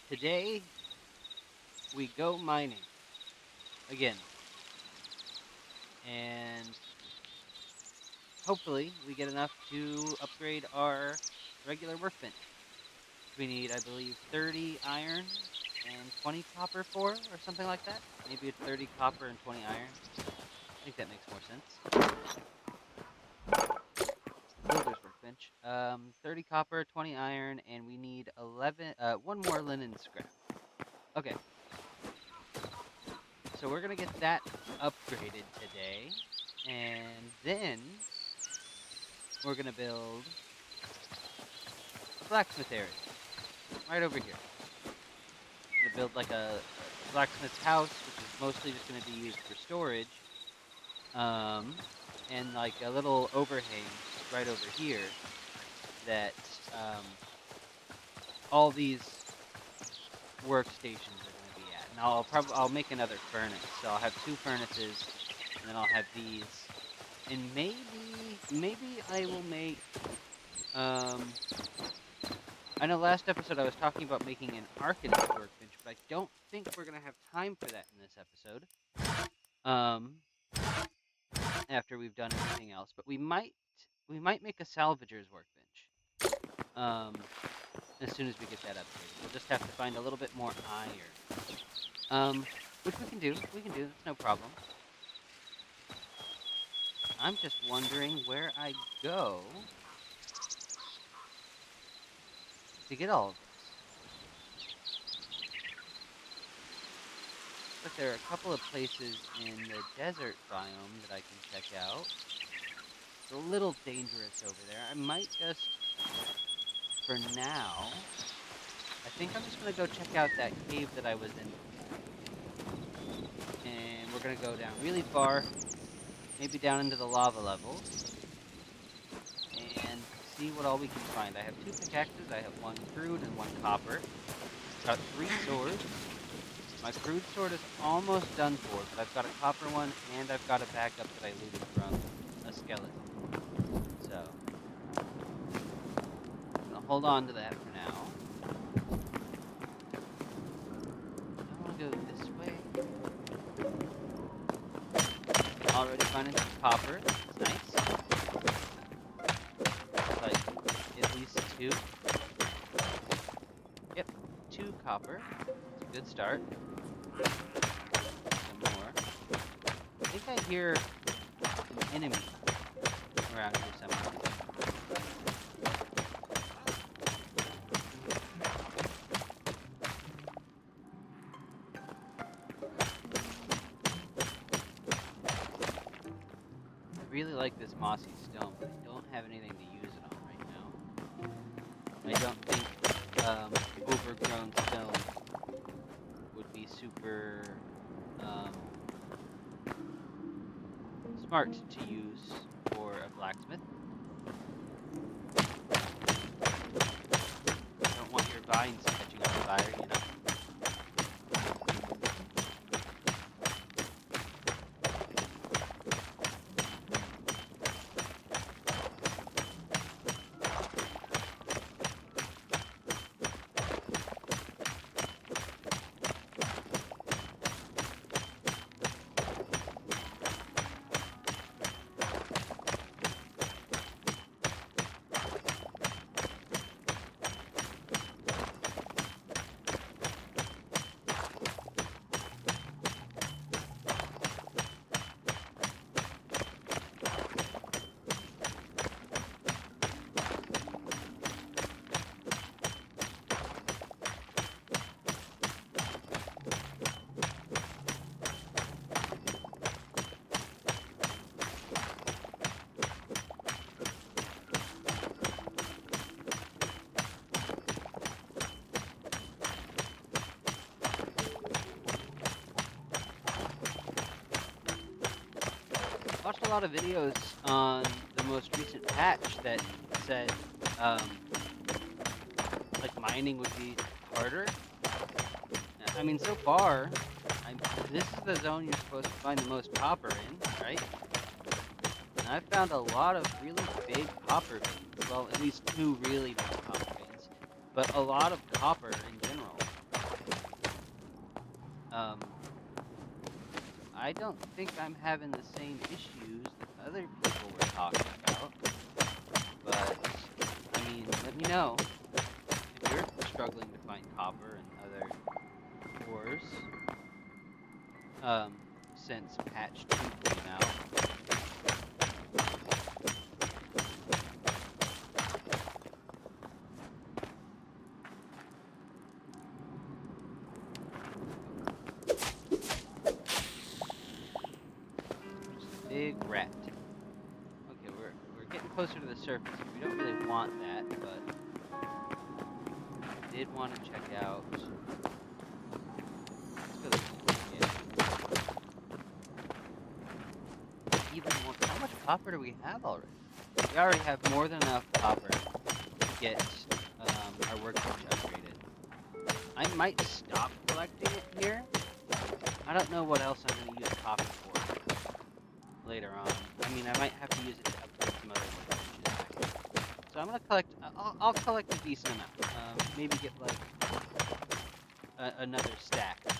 Today we go mining again, and hopefully we get enough to upgrade our regular workbench. We need, I believe, 30 iron and 20 copper for, or something like that. Maybe it's 30 copper and 20 iron. I think that makes more sense. Builder's workbench. 30 copper, 20 iron, and we need 1 more linen scrap. Okay, so we're gonna get that upgraded today, and then we're gonna build a blacksmith area right over here. We're gonna build like a blacksmith's house, which is mostly just gonna be used for storage, um, and like a little overhang right over here that all these workstations are gonna be at. And I'll make another furnace, so I'll have 2 furnaces, and then I'll have these, and maybe I will make I know last episode I was talking about making an architect workbench, but I don't think we're gonna have time for that in this episode. Um, After we've done everything else, but we might make a salvager's workbench. As soon as we get that upgraded, we'll just have to find a little bit more iron. Which we can do. We can do. That's no problem. I'm just wondering where I go to get all of this. But there are a couple of places in the desert biome that I can check out. It's a little dangerous over there. I might just, for now, I think I'm just going to go check out that cave that I was in before. And we're going to go down really far, maybe down into the lava levels, and see what all we can find. I have 2 pickaxes. I have 1 crude and 1 copper. Got 3 swords. My crude sword is almost done for, but I've got a copper one, and I've got a backup that I looted from a skeleton. So, I'm going to hold on to that for now. I want to go this way. Already finding some copper. That's nice. Like, at least 2. Yep, 2 copper. It's a good start. Some more. I think I hear an enemy around here somewhere. I really like this mossy stone, but I don't have anything to use it on right now. I don't think overgrown stone would be super um, smart to use for a blacksmith. You don't want your vines catching on fire, you know. Watched a lot of videos on the most recent patch that said, um, like mining would be harder. I mean, so far, this is the zone you're supposed to find the most copper in, right? And I've found a lot of really big copper veins. Well, at least 2 really big copper veins, but a lot of copper in general. I don't think I'm having the same issues that other people were talking about, but, I mean, let me know if you're struggling to find copper and other ores, since patch 2 came out. Just a big rat. Okay, we're getting closer to the surface here. We don't really want that, but I did want to check out. Let's go this way. Yeah. Even more. How much copper do we have already? We already have more than enough copper to get our workbench upgraded. I might stop collecting it here. I don't know what else I'm going to use copper for later on. I mean, I might have to use it to upgrade some other workbenches. So I'm going to collect, I'll collect a decent amount. Maybe get like another stack or so.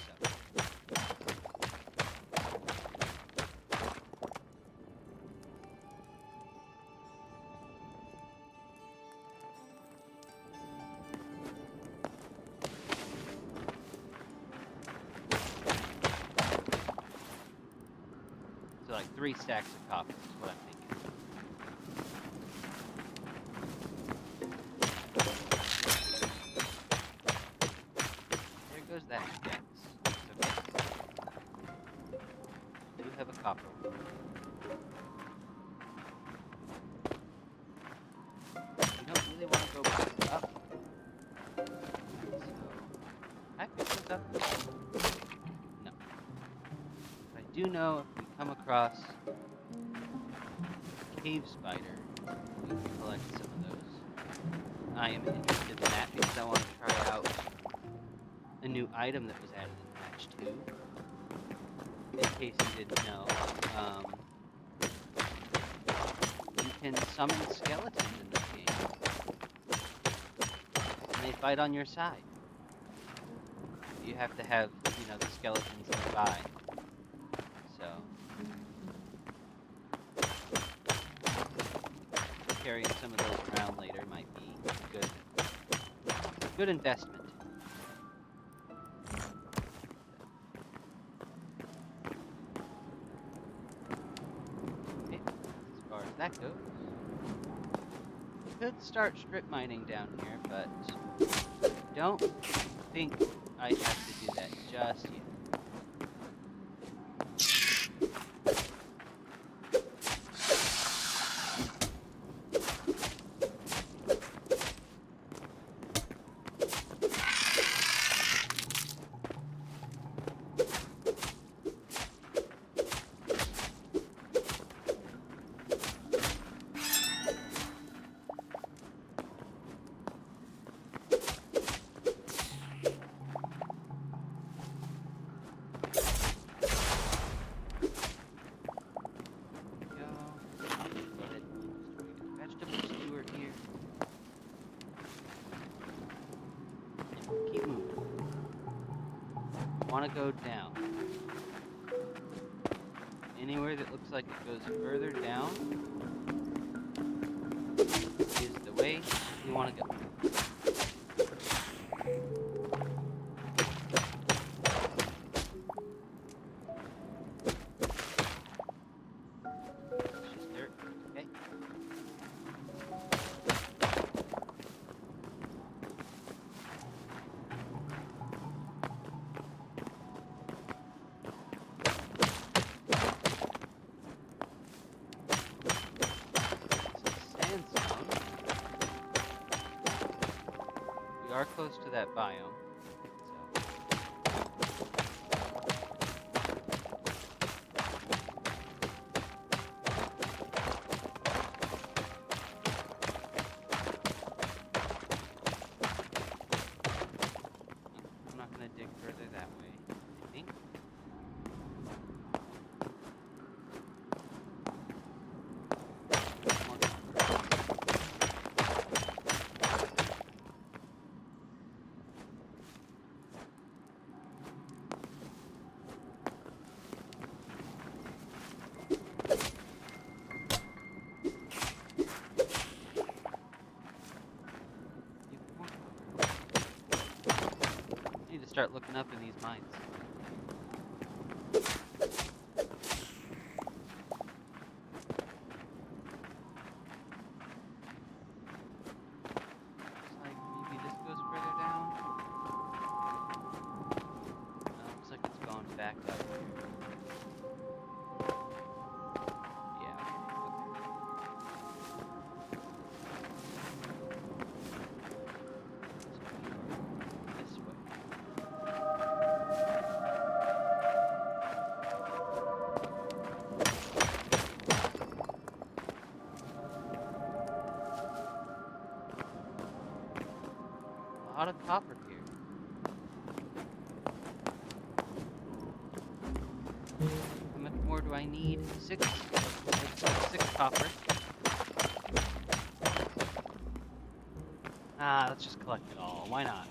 So like 3 stacks of copper is what I'm thinking. There goes that yes. It's okay. I do have a copper one. You don't really want to go back up. So I pick this up. No. But I do know if we come across a cave spider, we can collect some of those. I am interested in that because I want to try out a new item that was added in patch 2. In case you didn't know, you can summon skeletons in this game. And they fight on your side. You have to have, the skeletons nearby. So, carrying some of those around later might be good investment. Okay, as far as that goes, could start strip mining down here, but don't think I have to do that just yet. Want to go down. Anywhere that looks like it goes further down is the way we want to go. It's just dirt, okay? We are close to that biome. I'm not going to dig further that way, I think. start looking up in these mines. Looks like maybe this goes further down. Looks like it's going back up here. Yeah, okay. This way. A lot of copper here. How much more do I need? 6. Looks like 6 copper. Let's just collect it all. Why not?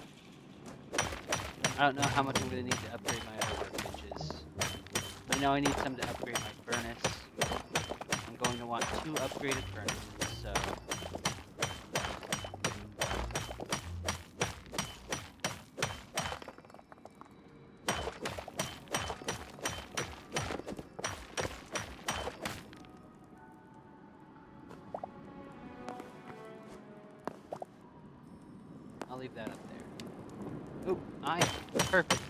I don't know how much I'm going to need to upgrade my other workbenches. I know I need some to upgrade my furnace. I'm going to want 2 upgraded furnaces, so... I'll leave that up there. Oh, iron. Perfect.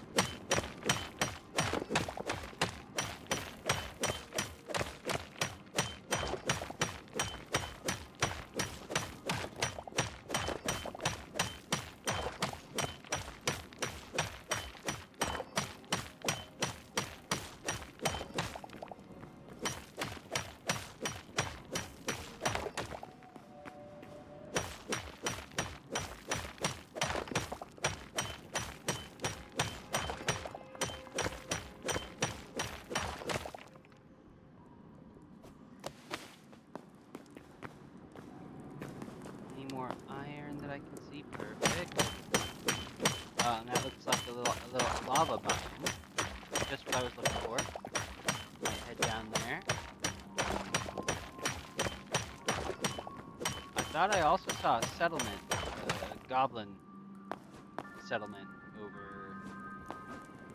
More iron that I can see. Perfect. And that looks like a little lava biome. Just what I was looking for. Might head down there. I thought I also saw a settlement, a goblin settlement over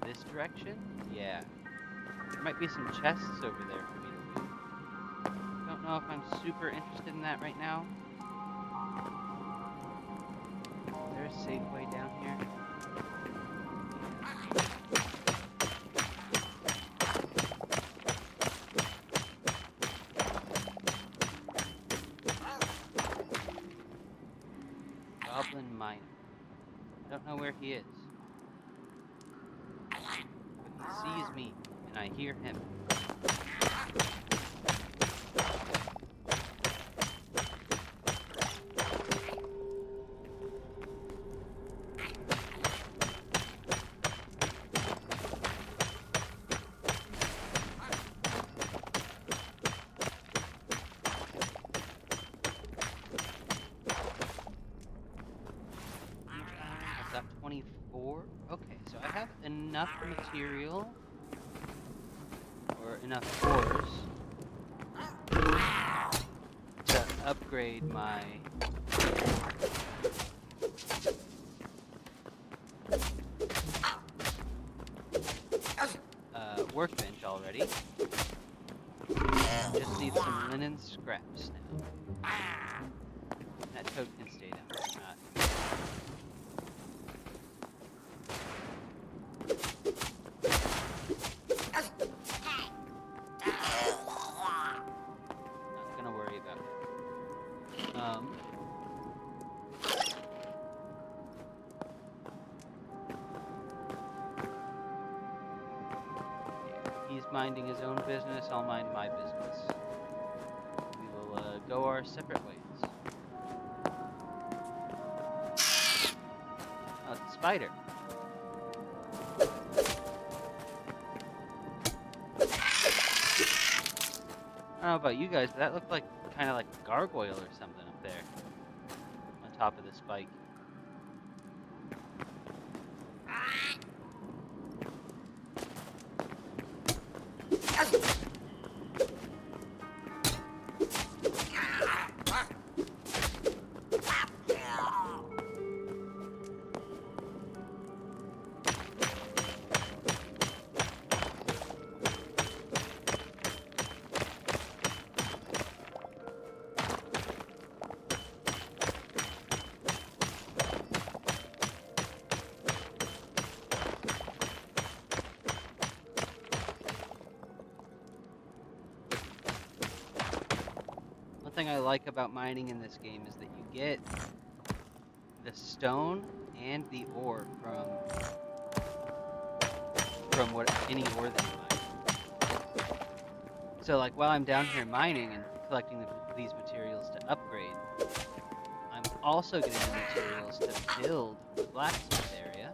this direction. Yeah. There might be some chests over there for me to loot. Don't know if I'm super interested in that right now. There's a safe way down here. Goblin miner. I don't know where he is. But he sees me, and I hear him. I've got 24. Okay, so I have enough material, or enough ores, to upgrade my workbench already. Just need some linen scraps now. That toad can stay down there. Not gonna worry about it. He's minding his own business, I'll mind my business. We will go our separate ways. Oh, it's a spider. I don't know about you guys, but that looked like kind of like a gargoyle or something up there on top of the spike. thing I like about mining in this game is that you get the stone and the ore from what any ore that you mine. So like while I'm down here mining and collecting these materials to upgrade, I'm also getting the materials to build the blacksmith area.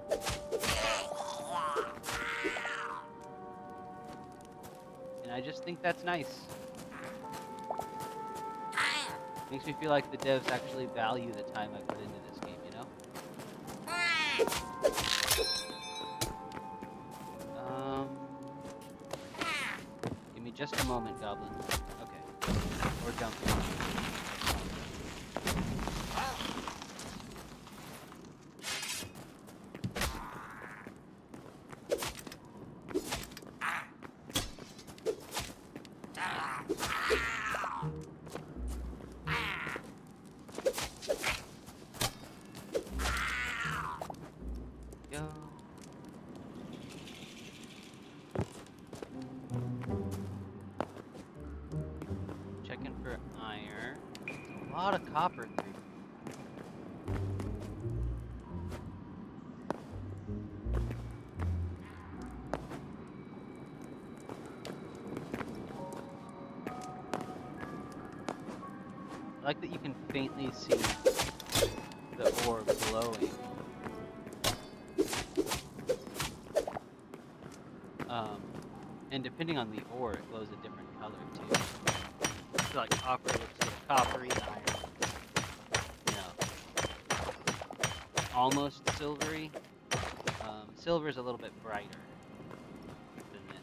And I just think that's nice. Makes me feel like the devs actually value the time I put into this game, you know? Give me just a moment, Goblin. Okay. Or jump. Go. Checking for iron. There's a lot of copper through. I like that you can faintly see the ore glowing. And depending on the ore, it glows a different color too. So like copper looks sort of coppery, iron, you know, almost silvery. Silver is a little bit brighter than this.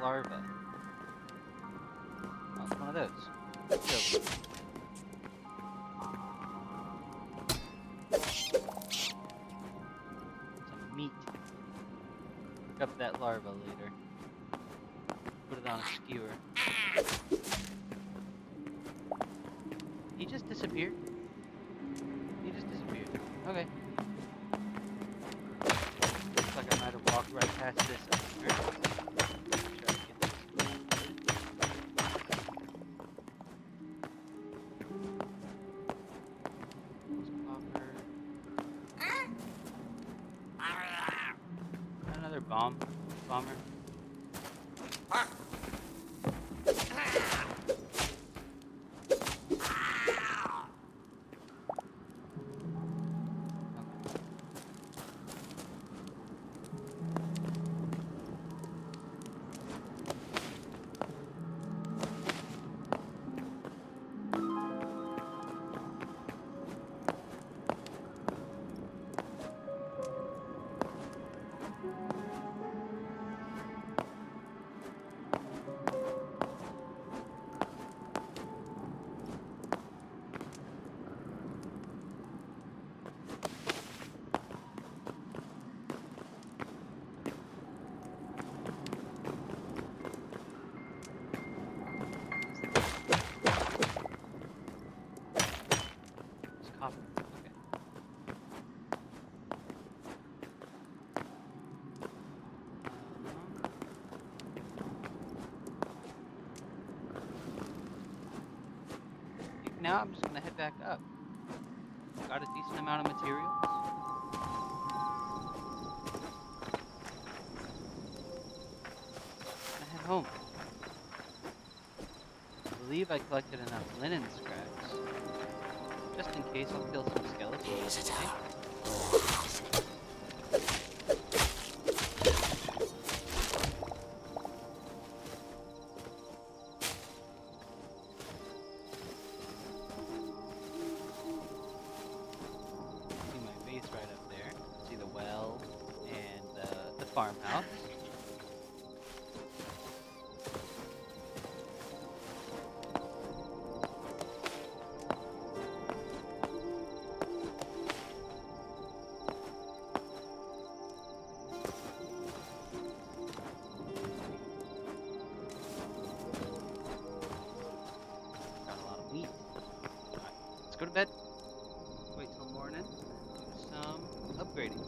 Larva. Oh, it's one of those. Silver. Some meat. Cook up that larva later. Put it on a skewer. He just disappeared. He just disappeared. Okay. Looks like I might have walked right past this up here. Bomber. Now I'm just gonna head back up. Got a decent amount of materials. Gonna head home. I believe I collected enough linen scraps. Just in case I'll kill some skeletons today. farmhouse. Got a lot of wheat. Alright, let's go to bed. Wait till morning and do some upgrading.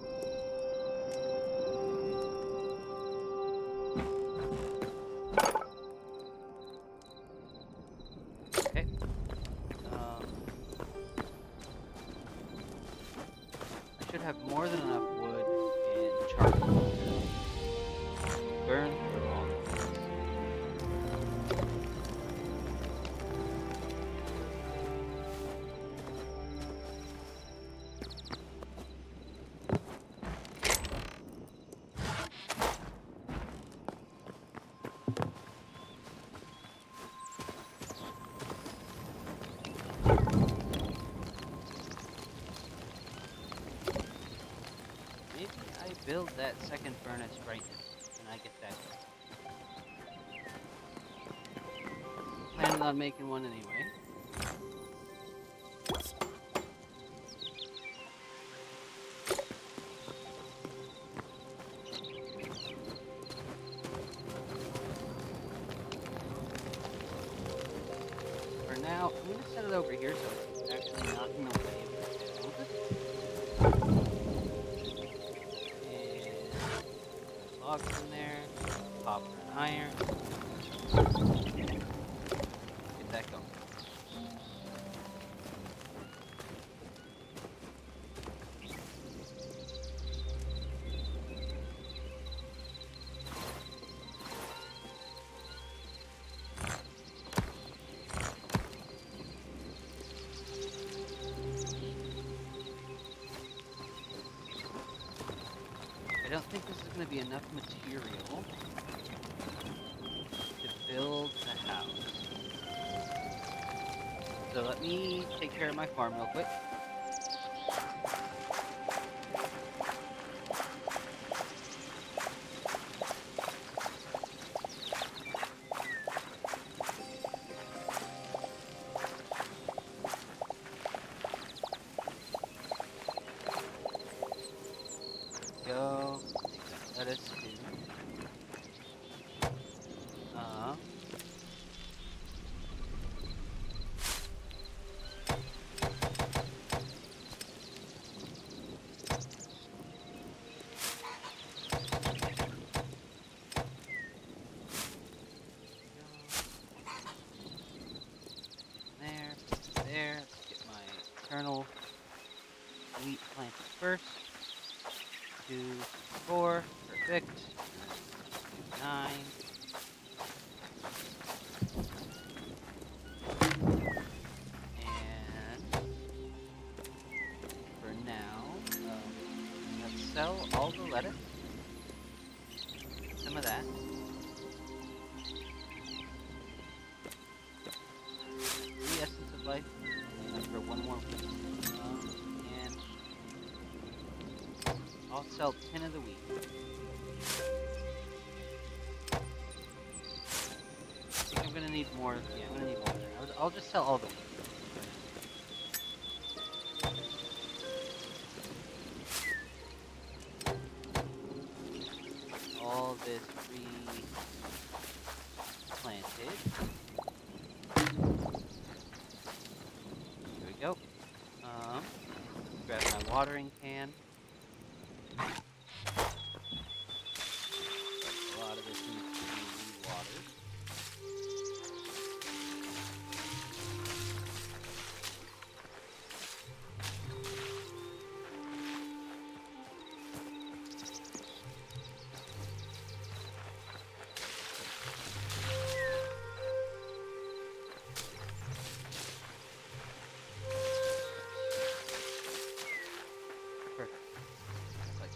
Okay. I should have more than enough wood and charcoal to burn through all of this. Maybe I build that second furnace right now, and I get that. Planning on making one anyway. For now, I'm gonna set it over here so it's actually not in the way of the build. And logs in there, copper and iron. Get that going. I don't think this is going to be enough material to build the house. So let me take care of my farm real quick. Go. Let us do. There. Let's get my eternal wheat planted first. 2, 4, perfect. 9. And for now, let's sell all the lettuce. Some of that. 3 essence of life for 1 more week. And I'll sell 10 of the wheat. I think I'm gonna need more. Yeah, I'm gonna need more. I'll just sell all the wheat. All this planted. There we go. Grab my watering can. A lot of this needs to be re-watered.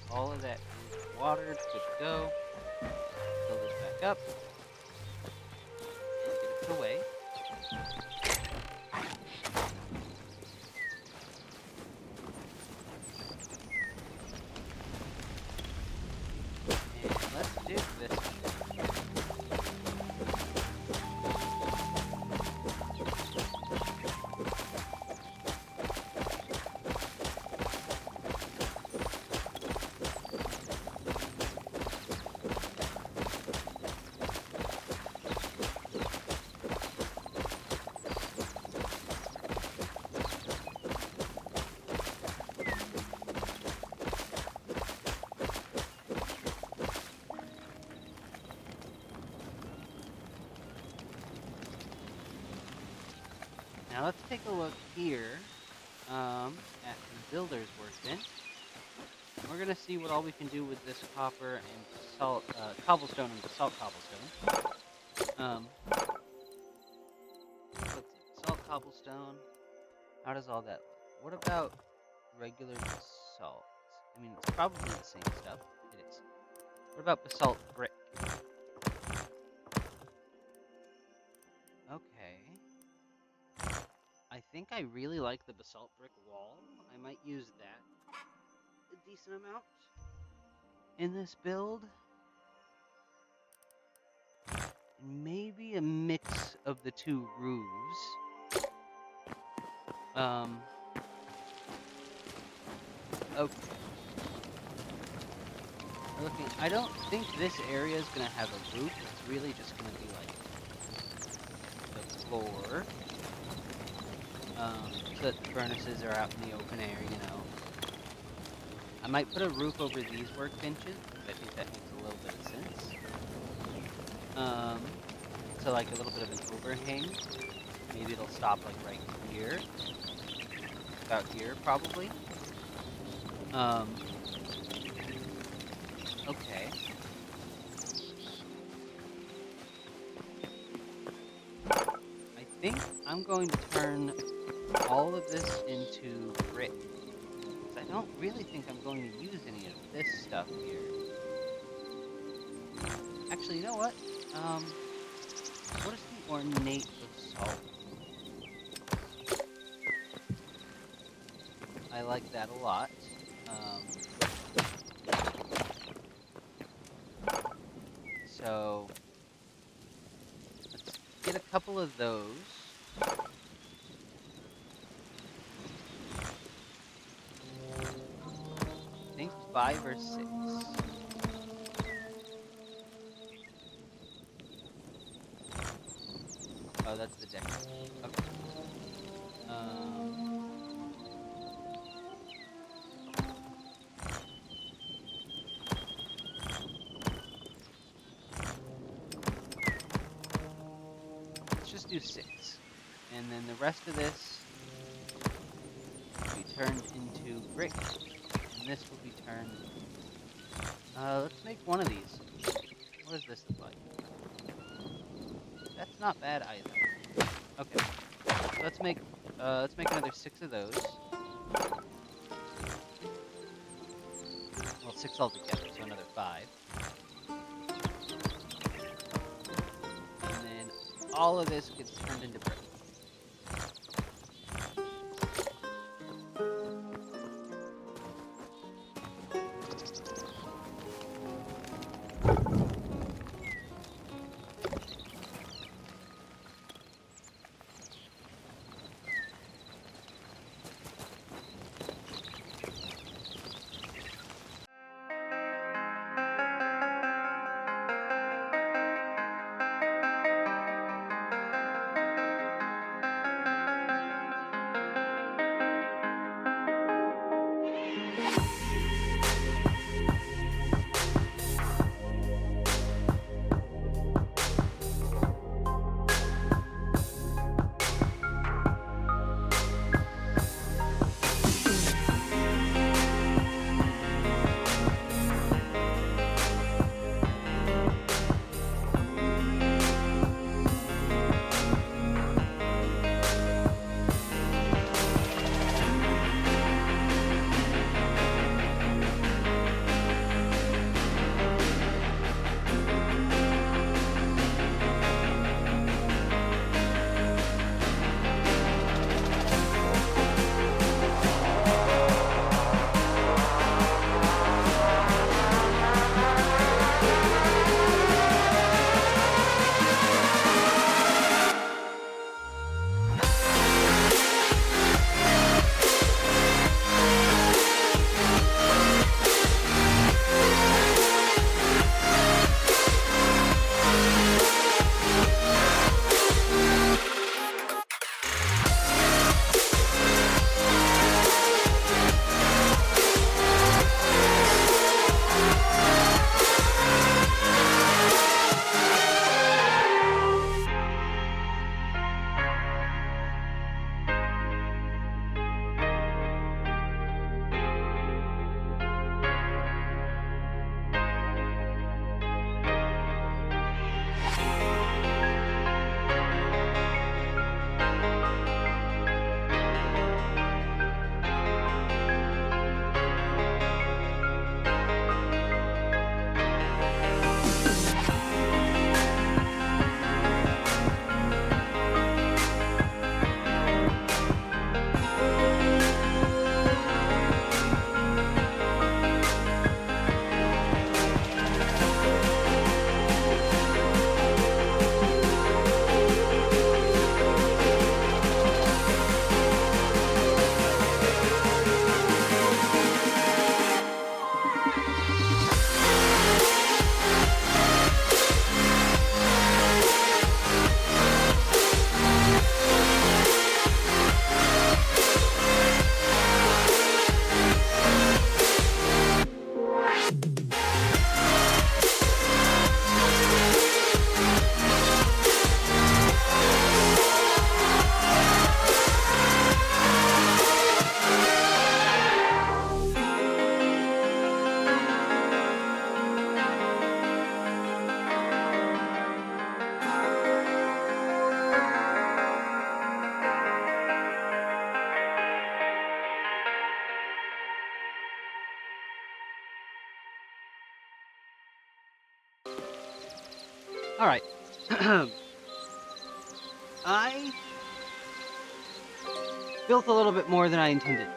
All of that is watered, good to go. Fill this back up. And get it put away. Now let's take a look here at the builder's workbench. We're gonna see what all we can do with this copper and basalt, cobblestone and basalt cobblestone. Let's see, basalt cobblestone. How does all that look? What about regular basalt? I mean, it's probably the same stuff. It is. What about basalt brick? Okay. I think I really like the basalt brick wall. I might use that a decent amount in this build. And maybe a mix of the two roofs. Okay. I don't think this area is gonna have a roof. It's really just gonna be like the floor. So that the furnaces are out in the open air, you know. I might put a roof over these workbenches. I think that makes a little bit of sense. So like a little bit of an overhang. Maybe it'll stop like right here. About here, probably. Okay. I think I'm going to turn all of this into brick. Because I don't really think I'm going to use any of this stuff here. Actually, you know what? What is the ornate basalt? I like that a lot. So let's get a couple of those. I think 5 or 6. Oh, that's the deck. Okay. Let's just do 6. And then the rest of this will be turned into brick. And this will be turned... let's make one of these. What does this look like? That's not bad either. Okay. So let's make another 6 of those. Well, 6 altogether, so another 5. And then all of this gets turned into brick. All right. I built a little bit more than I intended.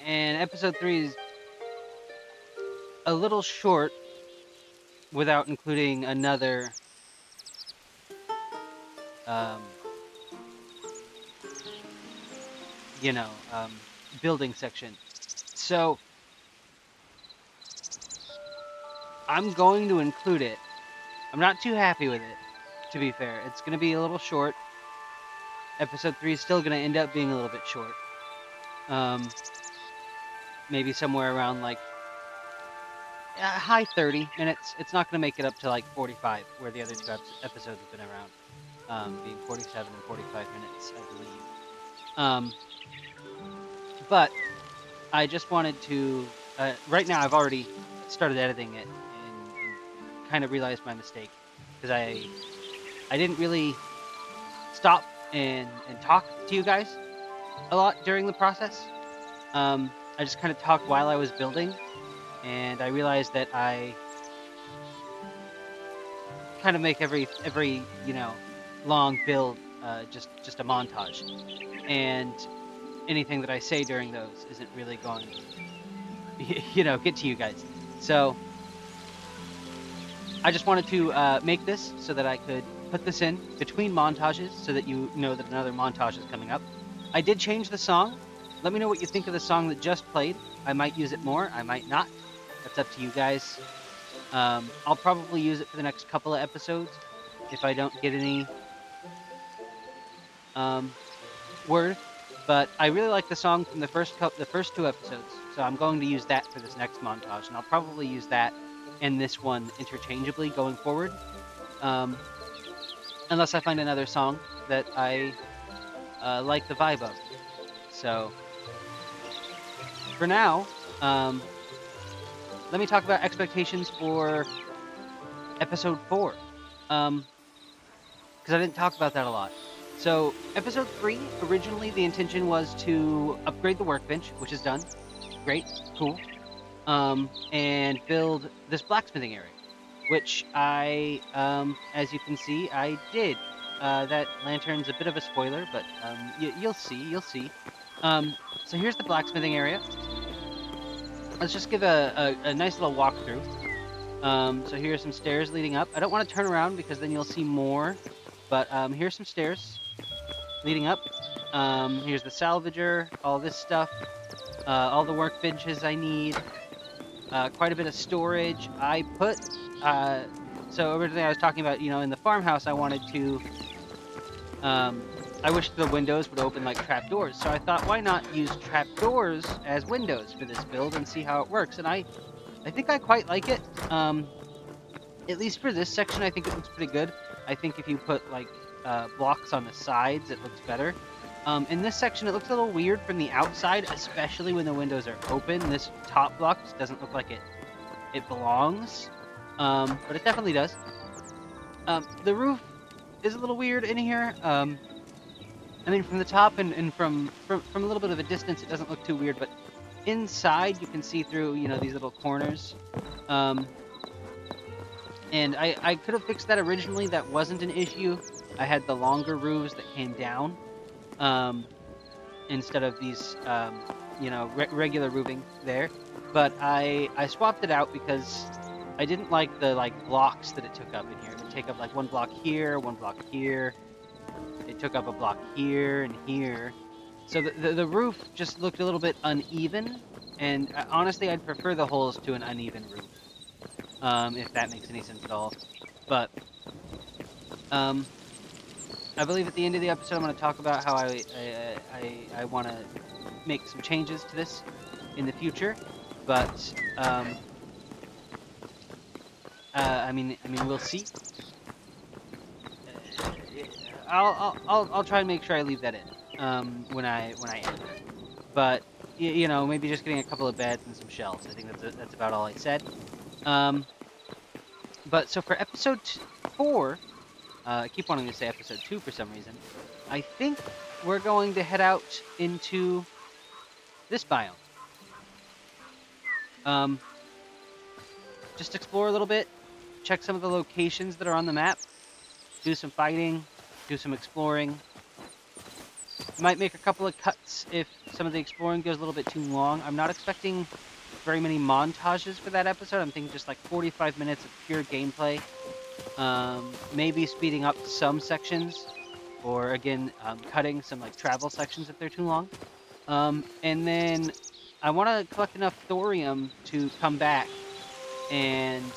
And episode 3 is a little short without including another um, you know, building section. So I'm going to include it. I'm not too happy with it, to be fair. It's going to be a little short. Episode 3 is still going to end up being a little bit short. Maybe somewhere around like high 30 minutes. It's not going to make it up to like 45, where the other two episodes have been around, being 47 and 45 minutes, I believe. But I just wanted to. Right now, I've already started editing it and kind of realized my mistake because I didn't really stop and talk to you guys a lot during the process. I just kind of talked while I was building, and I realized that I kind of make every long build just a montage, and anything that I say during those isn't really going to get to you guys. So I just wanted to make this so that I could put this in between montages so that you know that another montage is coming up. I did change the song. Let me know what you think of the song that just played. I might use it more, I might not. That's up to you guys. I'll probably use it for the next couple of episodes if I don't get any word. But I really like the song from the first two episodes, so I'm going to use that for this next montage, and I'll probably use that and this one interchangeably going forward, unless I find another song that I like the vibe of. So for now, let me talk about expectations for episode 4, because I didn't talk about that a lot. So episode 3, originally the intention was to upgrade the workbench, which is done. Great, cool. And build this blacksmithing area, which I, as you can see, I did. That lantern's a bit of a spoiler, but you'll see. So here's the blacksmithing area. Let's just give a nice little walkthrough. So here's some stairs leading up. I don't want to turn around because then you'll see more, but here's some stairs leading up. Here's the salvager, all this stuff, all the workbenches I need, quite a bit of storage. I put, so originally I was talking about, in the farmhouse I wanted to, I wish the windows would open like trapdoors. So I thought, why not use trapdoors as windows for this build and see how it works? And I think I quite like it. At least for this section, I think it looks pretty good. I think if you put like blocks on the sides, it looks better. In this section, it looks a little weird from the outside, especially when the windows are open. This top block just doesn't look like it belongs, but it definitely does. The roof is a little weird in here. I mean, from the top and from a little bit of a distance, it doesn't look too weird, but inside you can see through, these little corners. And I could have fixed that originally. That wasn't an issue. I had the longer roofs that came down, instead of these, regular roofing there. But I swapped it out because I didn't like the blocks that it took up in here. It would take up like one block here, one block here. It took up a block here and here. So the roof just looked a little bit uneven, and honestly, I'd prefer the holes to an uneven roof, if that makes any sense at all. But I believe at the end of the episode, I'm going to talk about how I want to make some changes to this in the future. But I mean, we'll see. I'll try and make sure I leave that in when I edit. But maybe just getting a couple of beds and some shelves. I think that's about all I said. But so for episode 4, I keep wanting to say episode 2 for some reason. I think we're going to head out into this biome. just explore a little bit, check some of the locations that are on the map, do some fighting, do some exploring. Might make a couple of cuts if some of the exploring goes a little bit too long. I'm not expecting very many montages for that episode. I'm thinking just like 45 minutes of pure gameplay. Maybe speeding up some sections, or again, cutting some like travel sections if they're too long. And then I want to collect enough thorium to come back and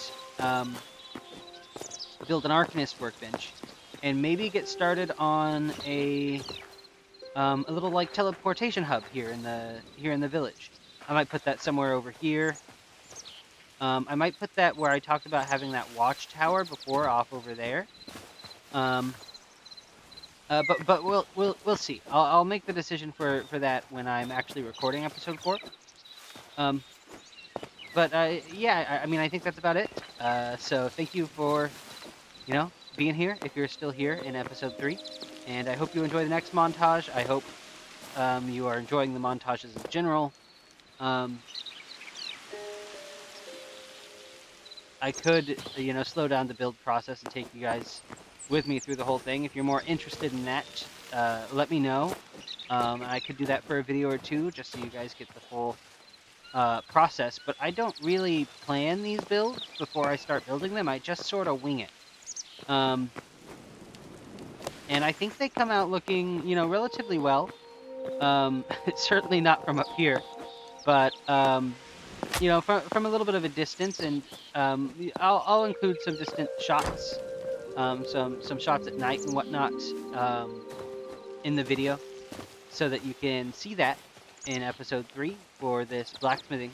build an Arcanist workbench, and maybe get started on a little like teleportation hub here in the village. I might put that somewhere over here. I might put that where I talked about having that watchtower before, off over there. But we'll see. I'll make the decision for that when I'm actually recording episode 4. Um, but yeah, I mean, I think that's about it. So thank you for being here, if you're still here in episode 3, and I hope you enjoy the next montage. I hope you are enjoying the montages in general. I could, slow down the build process and take you guys with me through the whole thing. If you're more interested in that, let me know. I could do that for a video or two, just so you guys get the full process. But I don't really plan these builds before I start building them. I just sort of wing it. And I think they come out looking, relatively well. Certainly not from up here, but from a little bit of a distance, and I'll include some distant shots, some shots at night and whatnot, in the video, so that you can see that in episode 3 for this blacksmithing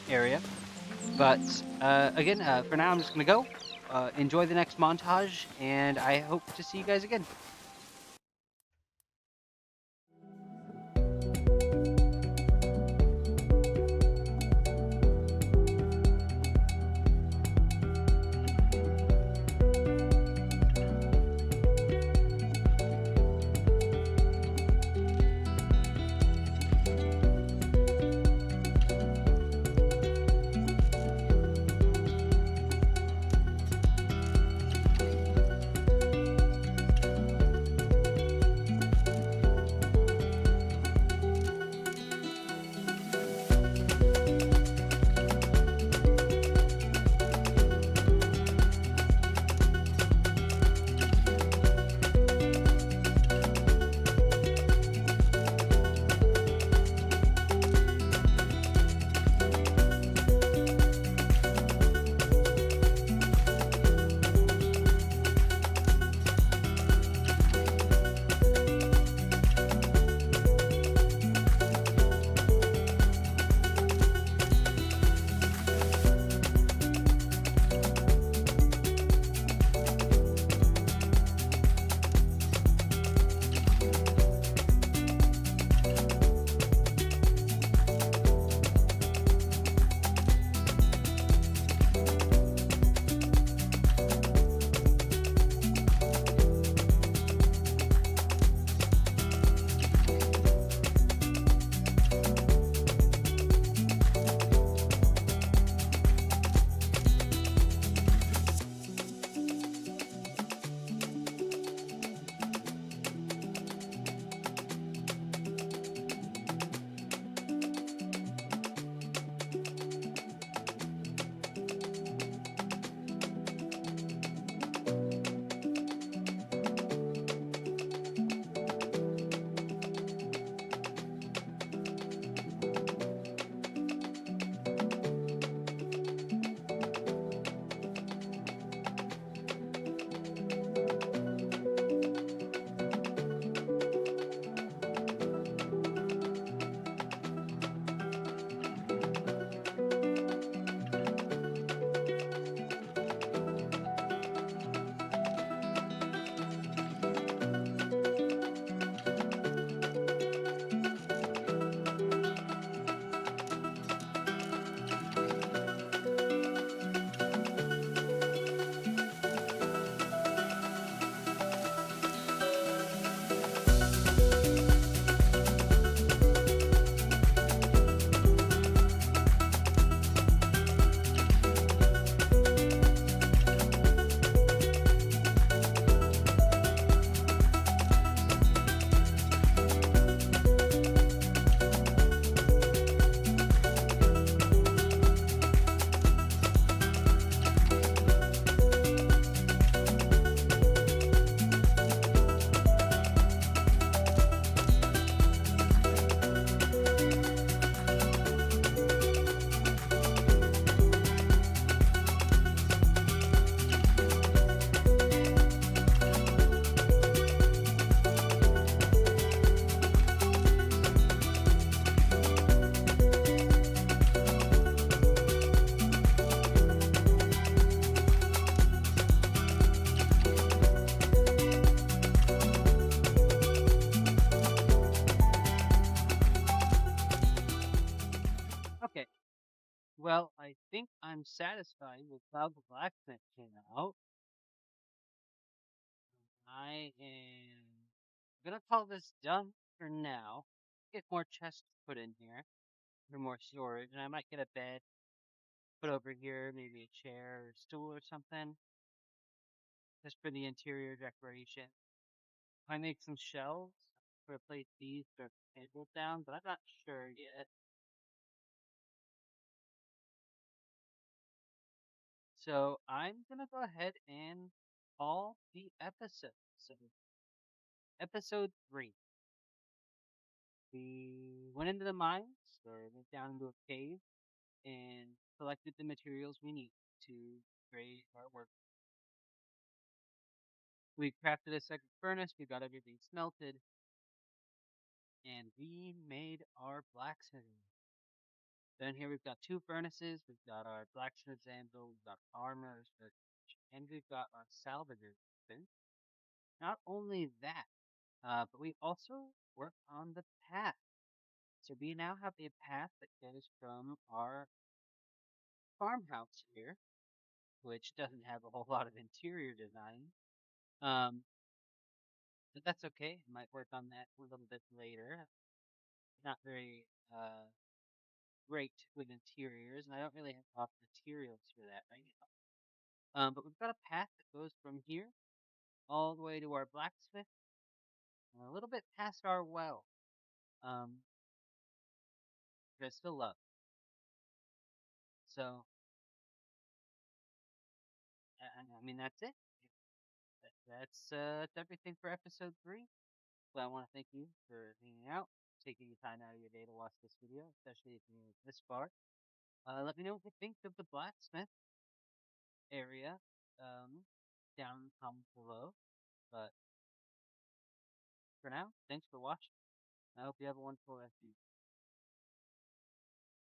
area. But again, for now, I'm just gonna go. Enjoy the next montage, and I hope to see you guys again. Well, I think I'm satisfied with how the blacksmith came out. I am gonna call this done for now. Get more chests put in here for more storage, and I might get a bed put over here, maybe a chair or stool or something, just for the interior decoration. I make some shelves to replace these or tables down, but I'm not sure yet. So I'm gonna go ahead and call the episode. So episode 3. We went into the mines or went down into a cave and collected the materials we need to create our work. We crafted a second furnace, we got everything smelted, and we made our blacksmithing. Then here we've got 2 furnaces, we've got our blacksmith's anvil, we've got armor, and we've got our salvager. Not only that, but we also work on the path. So we now have a path that goes from our farmhouse here, which doesn't have a whole lot of interior design. Um, but that's okay. I might work on that a little bit later. Not very great with interiors, and I don't really have enough materials for that right now. But we've got a path that goes from here all the way to our blacksmith, and a little bit past our well. Um, which I still love. So, I mean, that's it. That's everything for episode 3. Well, I want to thank you for hanging out, taking your time out of your day to watch this video, especially if you made it this far. Let me know what you think of the blacksmith area down in the comments below. But for now, thanks for watching. I hope you have a wonderful rest of your